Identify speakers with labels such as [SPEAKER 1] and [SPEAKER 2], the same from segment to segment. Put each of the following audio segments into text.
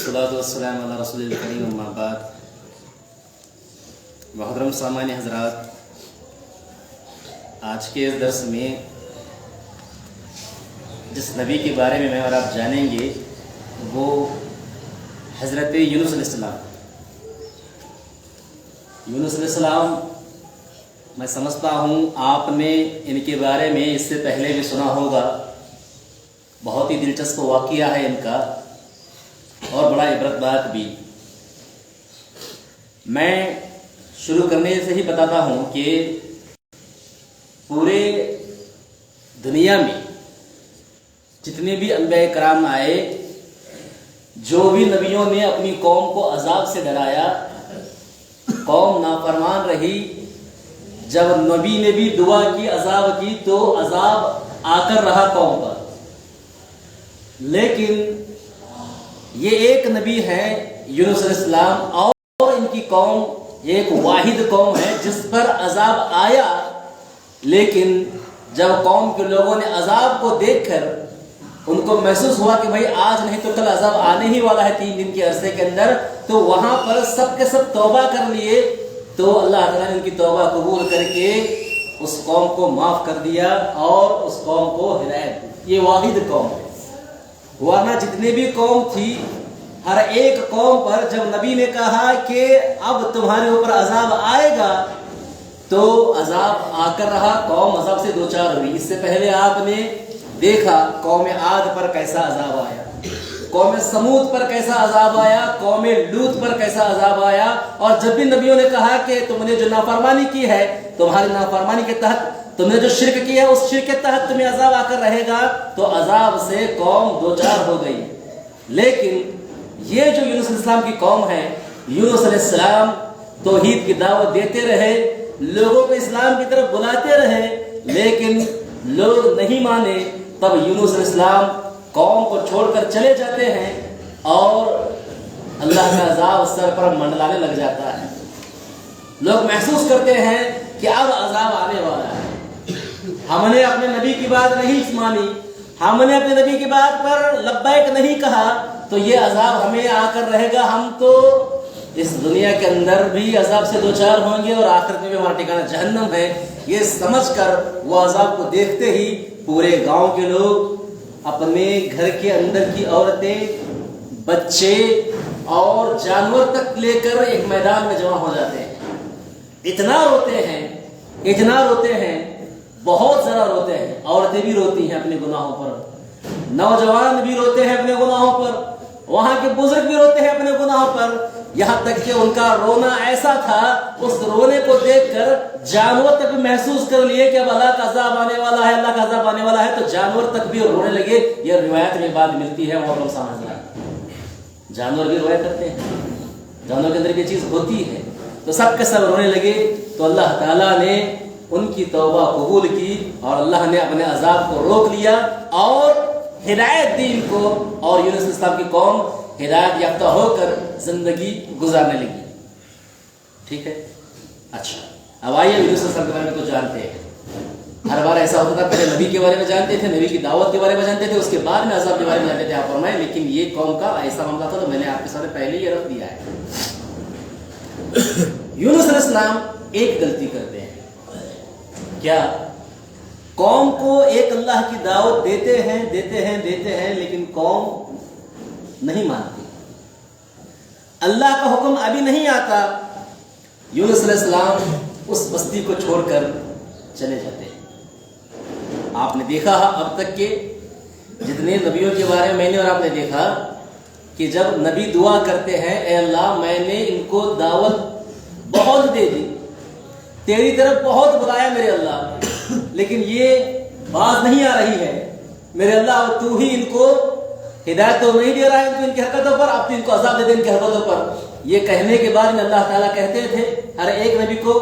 [SPEAKER 1] वस्सलातु वस्सलामु अला रसूलिल करीम अम्मा बाद। मुहतरम सामान्य हज़रात, आज के इस दर्स में जिस नबी के बारे में मैं और आप जानेंगे वो हज़रत यूनुस अलैहिस्सलाम। यूनुस अलैहिस्सलाम, मैं समझता हूँ आपने इनके बारे में इससे पहले भी सुना होगा। बहुत ही दिलचस्प वाक़या है इनका और बड़ा इबरतनाक भी। मैं शुरू करने से ही बताता हूँ कि पूरे दुनिया में जितने भी अंबिया कराम आए, जो भी नबियों ने अपनी कौम को अजाब से डराया, कौम नाफरमान रही। जब नबी ने भी दुआ की अजाब की तो अजाब आकर रहा कौम पर। लेकिन ये एक नबी है यूनुस अलैहिस्सलाम और इनकी कौम एक वाहिद कौम है जिस पर अजाब आया। लेकिन जब कौम के लोगों ने अजाब को देखकर उनको महसूस हुआ कि भाई आज नहीं तो कल अजाब आने ही वाला है 3 दिन के अरसे के अंदर, तो वहां पर सब के सब तौबा कर लिए। तो अल्लाह ताला ने उनकी तौबा कबूल करके उस कौम को माफ कर दिया और उस कौम को हिदायत दी। ये वाहिद कौम है। वरना जितने भी कौम थी, हर एक कौम पर जब नबी ने कहा कि अब तुम्हारे ऊपर अजाब आएगा तो अजाब आकर रहा, कौम अजाब से दो चार हुई। इससे पहले आपने देखा कौम आद पर कैसा अजाब आया, कौम समूद पर कैसा अजाब आया, कौम लूत पर कैसा अजाब आया। और जब भी नबियों ने कहा कि तुमने जो नाफरमानी की है, तुम्हारी नाफरमानी के तहत तुमने जो शिर्क किया है, उस शिर्क के तहत तुम्हें अजाब आकर रहेगा, तो अजाब से कौम दो चार हो गई। लेकिन ये जो यूनुस अलैहिस्सलाम की कौम है, यूनुस अलैहिस्सलाम तौहीद की दावत देते रहे, लोगों को इस्लाम की तरफ बुलाते रहे, लेकिन लोग नहीं माने। तब यूनुस अलैहिस्सलाम कौम को छोड़कर चले जाते हैं और अल्लाह का अजाब सर पर मंडलाने लग जाता है। लोग महसूस करते हैं कि अब अजाब आने वाला है। हमने अपने नबी की बात नहीं मानी, हमने अपने नबी की बात पर लब्बैक नहीं कहा, तो ये अजाब हमें आकर रहेगा। हम तो इस दुनिया के अंदर भी अजाब से दो चार होंगे और आखिरत में भी हमारा ठिकाना जहन्नम है। ये समझकर वो अजाब को देखते ही पूरे गांव के लोग, अपने घर के अंदर की औरतें, बच्चे और जानवर तक लेकर एक मैदान में जमा हो जाते हैं। इतना रोते हैं, बहुत ज़्यादा रोते हैं। औरतें भी रोती हैं अपने गुनाहों पर, नौजवान भी रोते हैं अपने गुनाहों पर, वहां के बुजुर्ग भी रोते हैं अपने गुनाहों पर। यहाँ तक कि उनका रोना ऐसा था, उस रोने को देखकर जानवर तक भी महसूस कर लिए कि अब अल्लाह का अज़ाब आने वाला है, अल्लाह का अज़ाब आने वाला है। तो जानवर तक भी रोने लगे। यह रिवायत में बात मिलती है। और लोग समझना, जानवर भी रोया करते हैं, जानवर के अंदर ये चीज होती है। तो सब के सब रोने लगे। तो अल्लाह ताला ने उनकी तौबा कबूल की और अल्लाह ने अपने अजाब को रोक लिया और हिदायत दी इनको। और यूनुस अलैहिस्सलाम की कौम हिदायत याफ्ता होकर जिंदगी गुजारने लगी। ठीक है, अच्छा, अब आइए यूनुस अलैहिस्सलाम के बारे में कुछ जानते हैं। हर बार ऐसा होता था, पहले नबी के बारे में जानते थे, नबी की दावत के बारे में जानते थे, उसके बाद में अजाब के बारे में जानते थे आप और मैं। लेकिन ये कौम का ऐसा मामला था तो मैंने आपके सामने पहले ही रख दिया है। यूनुस अलैहिस्सलाम एक गलती करते हैं। क्या? कौम को एक अल्लाह की दावत देते हैं, लेकिन कौम नहीं मानती। अल्लाह का हुक्म अभी नहीं आता, यूनुस अलैहिस्सलाम उस बस्ती को छोड़कर चले जाते हैं। आपने देखा अब तक के जितने नबियों के बारे में मैंने और आपने देखा कि जब नबी दुआ करते हैं, ए अल्लाह मैंने इनको दावत बहुत दे दी, तेरी तरफ बहुत बुलाया मेरे अल्लाह, लेकिन ये बात नहीं आ रही है मेरे अल्लाह, तू ही इनको हिदायत तो नहीं दे रहा है इनकी हरकतों पर, अब तो इनको अजाब दे दे इनकी हरकतों पर। ये कहने के बाद में अल्लाह ताला कहते थे हर एक नबी को,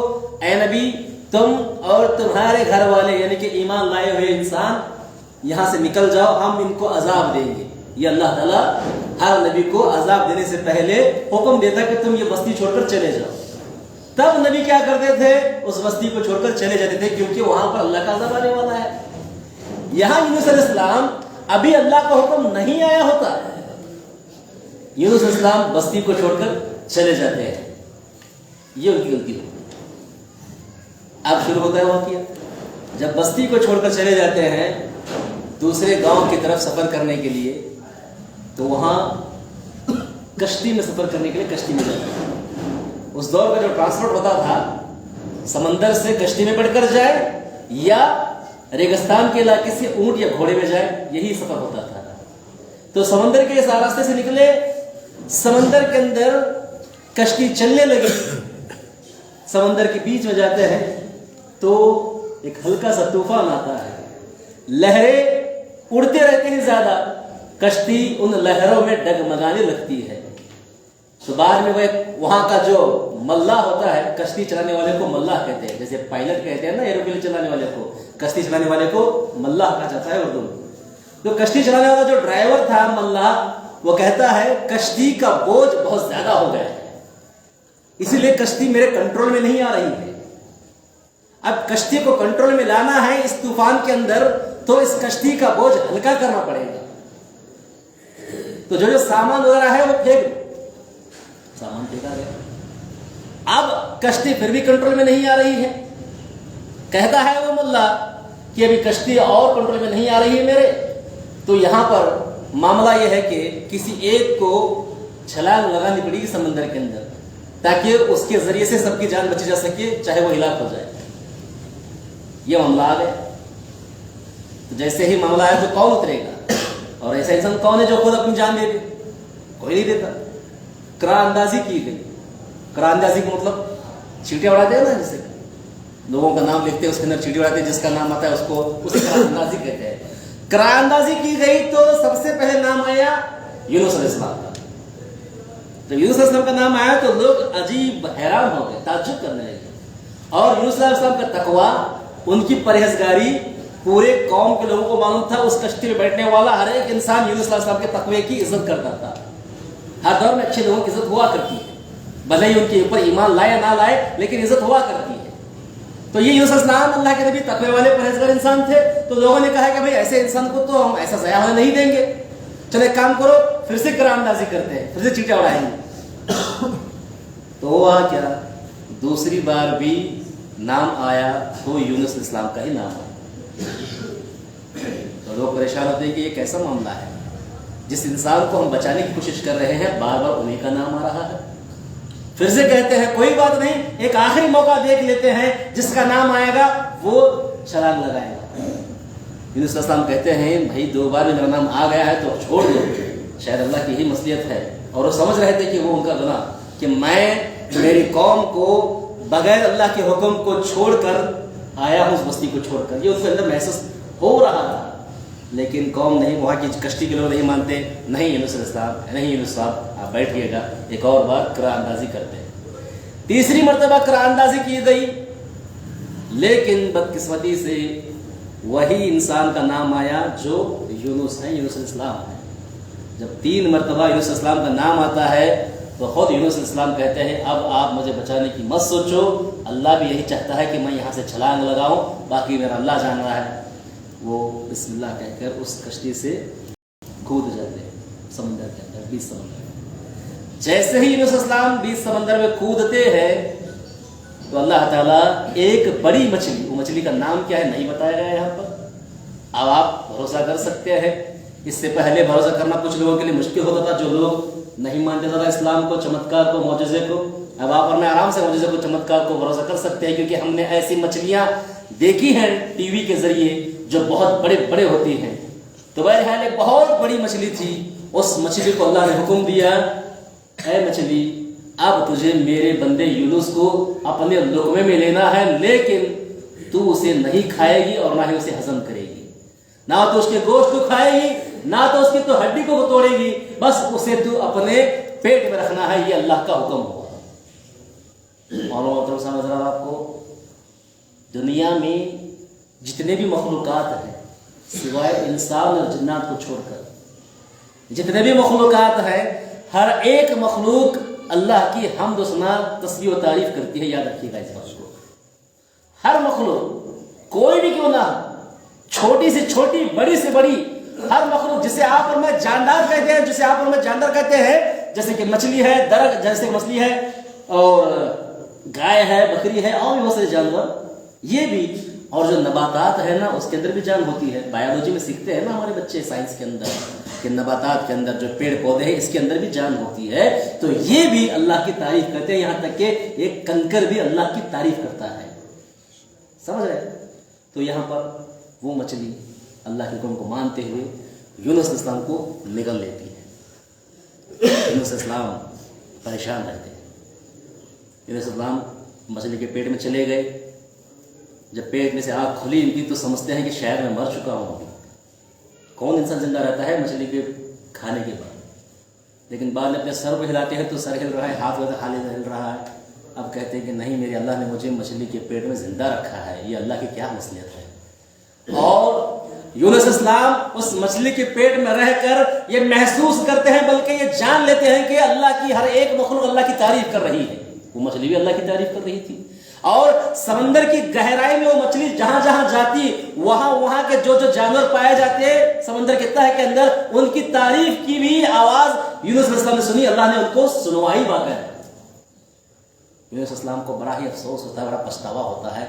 [SPEAKER 1] ए नबी तुम और तुम्हारे घर वाले यानी कि ईमान लाए हुए इंसान यहाँ से निकल जाओ, हम इनको अजाब देंगे। ये अल्लाह ताला हर नबी को अजाब देने से पहले हुक्म देता कि तुम ये बस्ती छोड़कर चले जाओ। तब नबी क्या करते थे? उस बस्ती को छोड़कर चले जाते थे, क्योंकि वहां पर अल्लाह का अज़ाब आने वाला है। यहाँ यूनुस अलैहिस्सलाम अभी अल्लाह का हुक्म नहीं आया होता, यूनुस अलैहिस्सलाम बस्ती को छोड़कर चले जाते हैं, ये उनकी गलती होती है। अब शुरू होता है वाक़या, जब बस्ती को छोड़कर चले जाते हैं दूसरे गांव की तरफ सफ़र करने के लिए, तो वहाँ कश्ती में सफ़र करने के लिए कश्ती में जाते हैं। उस दौर का जो ट्रांसपोर्ट होता था, समंदर से कश्ती में बढ़कर जाए या रेगिस्तान के इलाके से ऊंट या घोड़े में जाए, यही सफ़र होता था। तो समंदर के इस रास्ते से निकले, समंदर के अंदर कश्ती चलने लगी, समंदर के बीच में जाते हैं तो एक हल्का सा तूफान आता है, लहरें उड़ते रहते हैं ज़्यादा, कश्ती उन लहरों में डगमगाने लगती है। तो बाद में वह वहाँ का जो मल्लाह होता है, कश्ती चलाने वाले को मल्लाह कहते हैं, जैसे पायलट कहते हैं ना एरोप्लेन चलाने वाले को, कश्ती चलाने वाले को मल्लाह कहा जाता है उर्दू में। तो कश्ती चलाने वाला जो ड्राइवर था मल्लाह, वो कहता है कश्ती का बोझ बहुत ज्यादा हो गया है, इसीलिए कश्ती मेरे कंट्रोल में नहीं आ रही है। अब कश्ती को कंट्रोल में लाना है इस तूफान के अंदर, तो इस कश्ती का बोझ हल्का करना पड़ेगा। तो जो जो सामान वगैरह है वो फेंक, सामान फेंका गया। अब कश्ती फिर भी कंट्रोल में नहीं आ रही है, कहता है वो मुल्ला कि अभी कश्ती और कंट्रोल में नहीं आ रही है मेरे। तो यहां पर मामला यह है कि किसी एक को छलांग लगानी पड़ेगी समंदर के अंदर, ताकि उसके जरिए से सबकी जान बची जा सके, चाहे वो हिलाक हो जाए। ये मामला आ गया। तो जैसे ही मामला आया तो कौन उतरेगा, और ऐसा इंसान कौन है जो खुद अपनी जान दे दे? कोई नहीं देता। करा अंदाजी की गई। करा अंदाजी का मतलब चीटियां उड़ाते हैं ना, जैसे लोगों का नाम लिखते हैं उसके अंदर चीटी उड़ाते हैं, जिसका नाम आता है उसको उसे करा अंदाजी कहते हैं। करा अंदाजी की गई तो सबसे पहले नाम आया यूनुस अलैहिस्सलाम का। जब यूनुस अलैहिस्सलाम का नाम आया तो लोग अजीब हैरान हो गए, ताज्जुब करने लगे। और यूनुस अलैहिस्सलाम का तकवा, उनकी परहेजगारी पूरे कौम के लोगों को मालूम था। उस कश्ती में बैठने वाला हर एक इंसान यूनुस अलैहिस्सलाम के तकवे की इज्जत करता था। हर दौर में अच्छे लोगों की इज्जत हुआ करती है, भले ही उनके ऊपर ईमान लाए या ना लाए, लेकिन इज्जत हुआ करती है। तो ये यूनुस अलैहिस्सलाम अल्लाह के नबी तकवे वाले परहेजगार इंसान थे। तो लोगों ने कहा कि भाई ऐसे इंसान को तो हम ऐसा ज़ाया होने नहीं देंगे, चलो एक काम करो, फिर से करा अंदाजी करते हैं, फिर से चीटियां उड़ाएंगे। तो हुआ क्या, दूसरी बार भी नाम आया तो यूनुस अलैहिस्सलाम का ही नाम आया। तो लोग परेशान होते हैं कि ये कैसा मामला है, जिस इंसान को हम बचाने की कोशिश कर रहे हैं बार बार उन्हीं का नाम आ रहा है। फिर से कहते हैं कोई बात नहीं, एक आखिरी मौका देख लेते हैं, जिसका नाम आएगा वो छलांग लगाएगा। यूनुस अलैहिस्सलाम कहते हैं भाई दो बार मेरा नाम आ गया है तो छोड़ दो, शायद अल्लाह की ही मसलियत है। और वो समझ रहे थे कि वो उनका गुनाह, कि मैं मेरी कौम को बगैर अल्लाह के हुक्म को छोड़कर आया हूँ, उस बस्ती को छोड़कर, ये उसके अंदर महसूस हो रहा था। लेकिन कौम नहीं, वहाँ की कश्ती के लोग नहीं मानते, नहीं यूनुस अलैहिस्सलाम, नहीं यूनुस साहब आप बैठिएगा, एक और बार करा अंदाजी करते हैं। तीसरी मर्तबा करा अंदाजी की गई, लेकिन बदकिस्मती से वही इंसान का नाम आया जो यूनुस है, यूनुस अलैहिस्सलाम है। जब 3 मर्तबा यूनुस अलैहिस्सलाम का नाम आता है तो खुद यूनुस अलैहिस्सलाम कहते हैं अब आप मुझे बचाने की मत सोचो, अल्लाह भी यही चाहता है कि मैं यहाँ से छलांग लगाऊं, बाकी मेरा अल्लाह जान रहा है। वो बिस्मिल्लाह कहकर उस कश्ती से कूद जाते हैं समंदर के अंदर, बीच समंदर। जैसे ही यूनुस अलैहिस्सलाम बीच समंदर में कूदते हैं तो अल्लाह ताला एक बड़ी मछली, वो मछली का नाम क्या है नहीं बताया गया यहाँ पर, अब आप भरोसा कर सकते हैं। इससे पहले भरोसा करना कुछ लोगों के लिए मुश्किल होता था, जो लोग नहीं मानते था इस्लाम को, चमत्कार को, मौजज़े को। अब आप और मैं आराम से मौजज़े को, चमत्कार को भरोसा कर सकते हैं, क्योंकि हमने ऐसी मछलियाँ देखी हैं टीवी के जरिए जो बहुत बड़े बड़े होती हैं। तो बहरहाल एक बहुत बड़ी मछली थी, उस मछली को अल्लाह ने हुक्म दिया, ऐ मछली अब तुझे मेरे बंदे यूनुस को अपने लुक़मे में लेना है, लेकिन तू उसे नहीं खाएगी और ना ही उसे हजम करेगी, ना तो उसके गोश्त को खाएगी, ना तो उसकी तो हड्डी को तोड़ेगी, बस उसे तू अपने पेट में रखना है, ये अल्लाह का हुक्म हुआ। और समझ रहा आपको, दुनिया में जितने भी मखलूकात हैं सिवाय इंसान और जिन्नात को छोड़कर, जितने भी मखलूकात हैं, हर एक मखलूक अल्लाह की हम्द व सना, तस्बीह व तारीफ करती है। याद रखिएगा इस बात को। हर मखलूक, कोई भी क्यों ना, छोटी से छोटी, बड़ी से बड़ी, हर मखलूक, जिसे आप और मैं जानदार कहते हैं, जिसे आप और मैं जानदार कहते हैं, جیسے کہ مچھلی ہے، درخت جیسے مچھلی ہے، اور گائے ہے، بکری ہے، اور بھی بہت سے جانور، یہ بھی، اور جو نباتات ہے نا اس کے اندر بھی جان ہوتی ہے. بایولوجی میں سیکھتے ہیں نا ہمارے بچے سائنس کے اندر کہ نباتات کے اندر جو پیڑ پودے ہیں اس کے اندر بھی جان ہوتی ہے. تو یہ بھی اللہ کی تعریف کرتے ہیں، یہاں تک کہ ایک کنکر بھی اللہ کی تعریف کرتا ہے. سمجھ رہے؟ تو یہاں پر وہ مچھلی اللہ کے حکم کو مانتے ہوئے یونس علیہ السلام کو نگل لیتی ہے. یونس علیہ السلام پریشان رہتے ہیں. یونس علیہ السلام مچھلی کے پیٹ میں چلے گئے. جب پیٹ میں سے آنکھ کھلی ان کی تو سمجھتے ہیں کہ شاید میں مر چکا ہوں. کون انسان زندہ رہتا ہے مچھلی کے کھانے کے بعد؟ لیکن بعد میں اپنے سر کو ہلاتے ہیں تو سر ہل رہا ہے، ہاتھ خالی ہل رہا ہے. اب کہتے ہیں کہ نہیں، میرے اللہ نے مجھے مچھلی کے پیٹ میں زندہ رکھا ہے، یہ اللہ کی کیا مصلحت ہے. اور یونس علیہ السلام اس مچھلی کے پیٹ میں رہ کر یہ محسوس کرتے ہیں، بلکہ یہ جان لیتے ہیں کہ اللہ کی ہر ایک مخلوق اللہ کی تعریف کر رہی ہے. وہ مچھلی بھی اللہ کی تعریف کر رہی تھی، اور سمندر کی گہرائی میں وہ مچھلی جہاں جہاں جاتی وہاں کے جو جانور پائے جاتے سمندر کے تہہ کے اندر، ان کی تعریف کی بھی آواز یونس علیہ السلام نے سنی. اللہ نے ان کو سنوائی بات ہے. یونس علیہ السلام کو بڑا ہی افسوس ہوتا ہے، بڑا پچھتاوا ہوتا ہے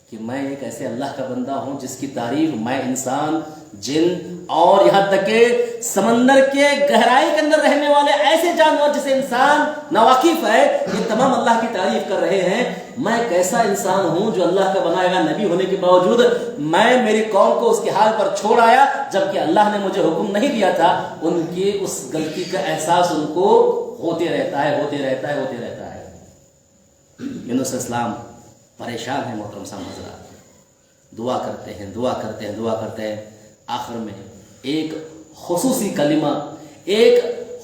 [SPEAKER 1] کہ میں ایک ایسے اللہ کا بندہ ہوں جس کی تعریف میں انسان، جن اور یہاں تک کہ سمندر کے گہرائی کے اندر رہنے والے ایسے جانور جسے انسان ناواقف ہے، یہ تمام اللہ کی تعریف کر رہے ہیں. میں کیسا انسان ہوں جو اللہ کا بنایا گا نبی ہونے کے باوجود میں میری قوم کو اس کے حال پر چھوڑ آیا، جبکہ اللہ نے مجھے حکم نہیں دیا تھا. ان کی اس غلطی کا احساس ان کو ہوتے رہتا ہے. یونس علیہ السلام پریشان ہیں. محترم سامعین حضرات، دعا کرتے ہیں. آخر میں ایک خصوصی کلمہ، ایک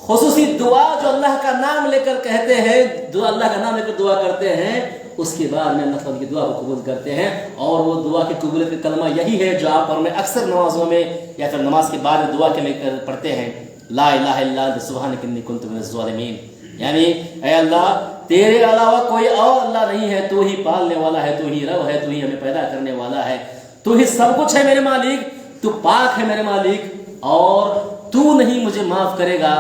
[SPEAKER 1] خصوصی دعا جو اللہ کا نام لے کر کہتے ہیں، اللہ کا نام لے کر دعا کرتے ہیں، اس کے بعد میں اللہ کی دعا کو قبول کرتے ہیں. اور وہ دعا کی قبولیت کا کلمہ یہی ہے جو آپ اور میں اکثر نمازوں میں یا پھر نماز کے بعد دعا کے لے کر پڑھتے ہیں، لا الہ الا انت سبحانک انی کنت من الظالمین. یعنی اے اللہ، تیرے علاوہ کوئی اور اللہ نہیں ہے، تو ہی پالنے والا ہے، تو ہی رب ہے، تو ہی ہمیں پیدا کرنے والا ہے، تو ہی سب کچھ ہے میرے مالک، تو پاک ہے میرے مالک، اور تو نہیں مجھے معاف کرے گا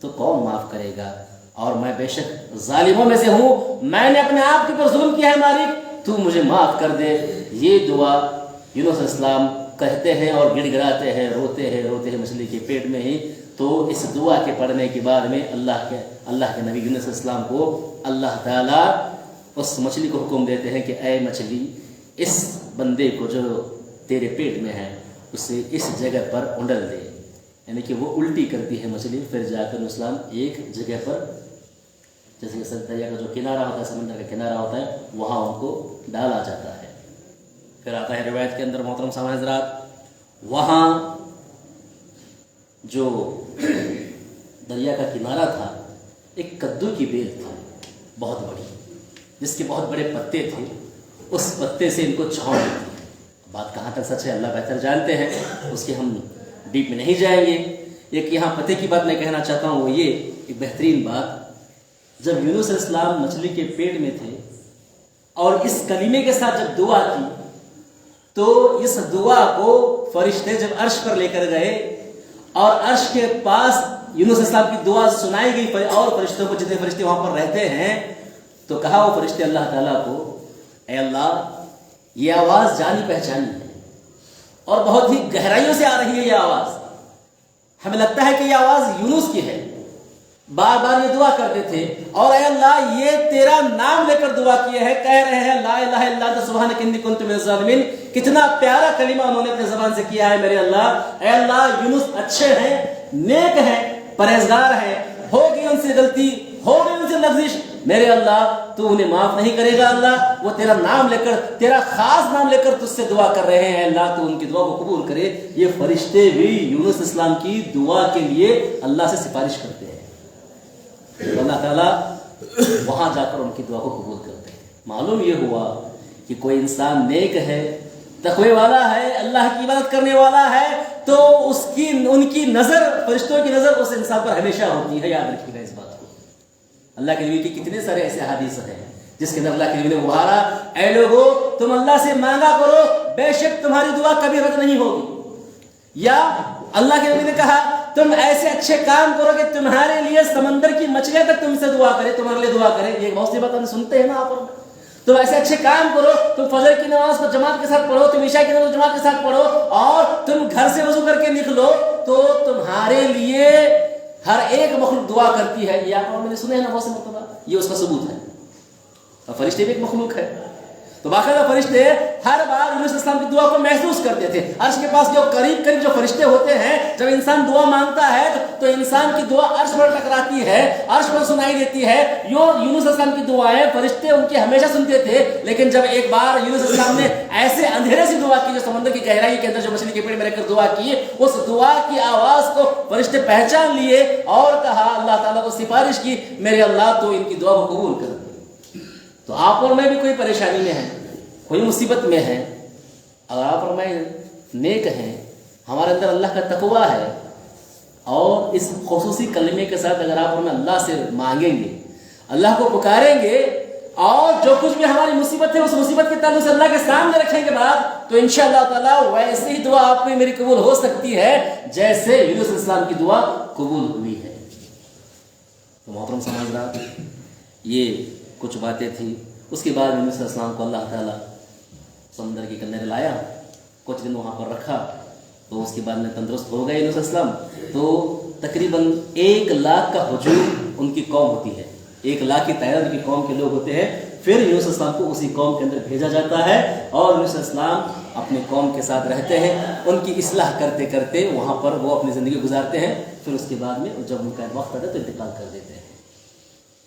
[SPEAKER 1] تو کون معاف کرے گا. اور میں بے شک ظالموں میں سے ہوں، میں نے اپنے آپ کے اوپر ظلم کیا ہے مالک، تو مجھے معاف کر دے. یہ دعا یونس علیہ السلام کہتے ہیں اور گڑ گڑاتے ہیں، روتے ہیں مچھلی کے پیٹ میں ہی. تو اس دعا کے پڑھنے کے بعد میں اللہ کے نبی یونس علیہ السلام کو اللہ تعالیٰ اس مچھلی کو حکم دیتے ہیں کہ اے مچھلی، اس بندے کو جو تیرے پیٹ میں ہے اسے اس جگہ پر اونڈل دے. یعنی کہ وہ الٹی کرتی ہے مچھلی، پھر جا کر اسلام ایک جگہ پر، جیسے کہ دریا کا جو کنارہ ہوتا ہے، سمندر کا کنارہ ہوتا ہے، وہاں ان کو ڈالا جاتا ہے. پھر آتا ہے روایت کے اندر محترم سامعین حضرات، وہاں جو دریا کا کنارہ تھا، ایک کدو کی بیل تھی بہت بڑی، جس کے بہت بڑے پتے تھے. اس پتے سے ان کو چھاؤں ملتی ہے. بات کہاں تک سچ ہے اللہ بہتر جانتے ہیں، اس کے ہم ڈیپ میں نہیں جائیں گے. ایک یہاں پتے کی بات میں کہنا چاہتا ہوں، وہ یہ ایک بہترین بات، جب یونس علیہ السلام مچھلی کے پیٹ میں تھے اور اس کلمے کے ساتھ جب دعا کی، تو اس دعا کو فرشتے جب عرش پر لے کر گئے اور عرش کے پاس یونس علیہ السلام کی دعا سنائی گئی، اور فرشتوں کو، جتنے فرشتے وہاں پر رہتے ہیں، تو کہا وہ فرشتے اللہ تعالیٰ کو، اے اللہ، یہ آواز جانی پہچانی ہے اور بہت ہی گہرائیوں سے آ رہی ہے یہ آواز. ہمیں لگتا ہے کہ یہ آواز یونس کی ہے. بار بار یہ دعا کرتے تھے، اور اے اللہ، یہ تیرا نام لے کر دعا کیے ہیں، کہہ رہے ہیں لا الہ الا انت سبحانک انی کنت من الظالمین. کتنا پیارا کلمہ انہوں نے اپنے زبان سے کیا ہے میرے اللہ. اے اللہ، یونس اچھے ہیں، نیک ہیں، پرہیزگار ہیں، ہوگی ان سے غلطی، ہوگی ان سے لغزش، میرے اللہ تو انہیں معاف نہیں کرے گا. اللہ وہ تیرا نام لے کر، تیرا خاص نام لے کر تجھ سے دعا کر رہے ہیں، اللہ تو ان کی دعا کو قبول کرے. یہ فرشتے بھی یونس علیہ السلام کی دعا کے لیے اللہ سے سفارش کرتے ہیں. اللہ تعالیٰ وہاں جا کر ان کی دعا کو قبول کرتے ہیں. معلوم یہ ہوا کہ کوئی انسان نیک ہے، تقوی والا ہے، اللہ کی عبادت کرنے والا ہے، تو ان کی نظر، فرشتوں کی نظر اس انسان پر ہمیشہ ہوتی ہے. یاد رکھیے گا اس بات کو. اللہ کے نبی کی کتنے سارے ایسے حدیث ہیں جس کے اندر اللہ کے نبی نے ابھارا، اے لوگو، تم اللہ سے مانگا کرو، بے شک تمہاری دعا کبھی رد نہیں ہوگی. یا اللہ کے نبی نے کہا، تم ایسے اچھے کام کرو کہ تمہارے لیے سمندر کی مچھلیاں تک تم سے دعا کرے، تمہارے لیے دعا کرے. یہ بہت سی بات ہم سنتے ہیں نا آپ. تم ایسے اچھے کام کرو، تم فجر کی نماز کو جماعت کے ساتھ پڑھو، تم عشاء کی نماز جماعت کے ساتھ پڑھو، اور تم گھر سے وضو کر کے نکلو تو تمہارے لیے ہر ایک مخلوق دعا کرتی ہے. یہ آپ لوگوں نے سنے ہیں نا بہت سے مرتبہ. یہ اس کا ثبوت ہے. اور فرشتے بھی ایک مخلوق ہے. تو باقاعدہ فرشتے ہر بار یونس علیہ السلام کی دعا کو محسوس کرتے تھے. عرش کے پاس جو قریب قریب جو فرشتے ہوتے ہیں، جب انسان دعا مانگتا ہے تو انسان کی دعا عرش پر ٹکراتی ہے، عرش پر سنائی دیتی ہے. یونس علیہ السلام کی دعائیں فرشتے ان کی ہمیشہ سنتے تھے. لیکن جب ایک بار یونس علیہ السلام نے ایسے اندھیرے سے دعا کی، جو سمندر کی گہرائی کے اندر جو مچھلی کے پیٹ میں رکھ کر دعا کی، اس دعا کی آواز کو فرشتے پہچان لیے اور کہا، اللہ تعالیٰ کو سفارش کی، میرے اللہ تو ان کی دعا کو قبول کر. تو آپ اور میں بھی کوئی پریشانی میں ہیں، کوئی مصیبت میں ہے، اگر آپ اور میں نیک ہیں، ہمارے اندر اللہ کا تقویٰ ہے، اور اس خصوصی کلمے کے ساتھ اگر آپ اور میں اللہ سے مانگیں گے، اللہ کو پکاریں گے، اور جو کچھ بھی ہماری مصیبت ہے اس مصیبت کے تعلق سے اللہ کے سامنے رکھیں گے بعد، تو انشاءاللہ تعالیٰ ویسے ہی دعا آپ کی میری قبول ہو سکتی ہے جیسے یونس علیہ السلام کی دعا قبول ہوئی ہے. تو محترم سمجھدار، یہ کچھ باتیں تھیں. اس کے بعد یونس علیہ السلام کو اللہ تعالیٰ سمندر کے کنارے لایا، کچھ دن وہاں پر رکھا. تو اس کے بعد میں تندرست ہو گئے یونس علیہ السلام. تو تقریباً 1 لاکھ کا ہجوم ان کی قوم ہوتی ہے، 1 لاکھ کی تعداد ان کی قوم کے لوگ ہوتے ہیں. پھر یونس علیہ السلام کو اسی قوم کے اندر بھیجا جاتا ہے، اور یونس علیہ السلام اپنے قوم کے ساتھ رہتے ہیں، ان کی اصلاح کرتے کرتے وہاں پر وہ اپنی زندگی گزارتے ہیں. پھر اس کے بعد میں جب ان کا وقت آتا ہے تو انتقال کر دیتے ہیں.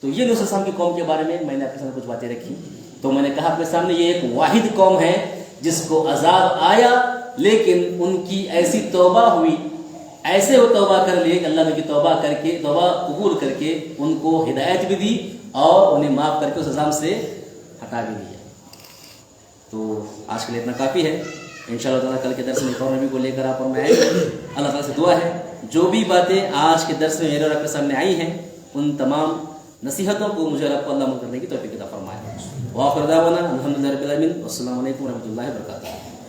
[SPEAKER 1] تو یہ یونس علیہ السلام کی قوم کے بارے میں نے آپ کے سامنے کچھ باتیں رکھی. تو میں نے کہا آپ کے سامنے یہ ایک واحد قوم ہے جس کو عذاب آیا، لیکن ان کی ایسی توبہ ہوئی، ایسے وہ توبہ کر لیے کہ اللہ نے کی توبہ کر کے، توبہ قبول کر کے ان کو ہدایت بھی دی اور انہیں معاف کر کے اس عذاب سے ہٹا بھی دیا. تو آج کے لیے اتنا کافی ہے. انشاءاللہ تعالیٰ کل کے درس میں ایک اور نبی کو لے کر آپ اور میں آئے. اللہ تعالیٰ سے دعا ہے جو بھی باتیں آج کے درس میں میرے اور آپ کے سامنے آئی ہیں، ان تمام نصیحتوں کو مجھے اور آپ کو اللہ عمل کرنے کی توفیق عطا فرمائے. وآخر دعوانا الحمدللہ رب العالمین. والسلام علیکم ورحمۃ اللہ وبرکاتہ.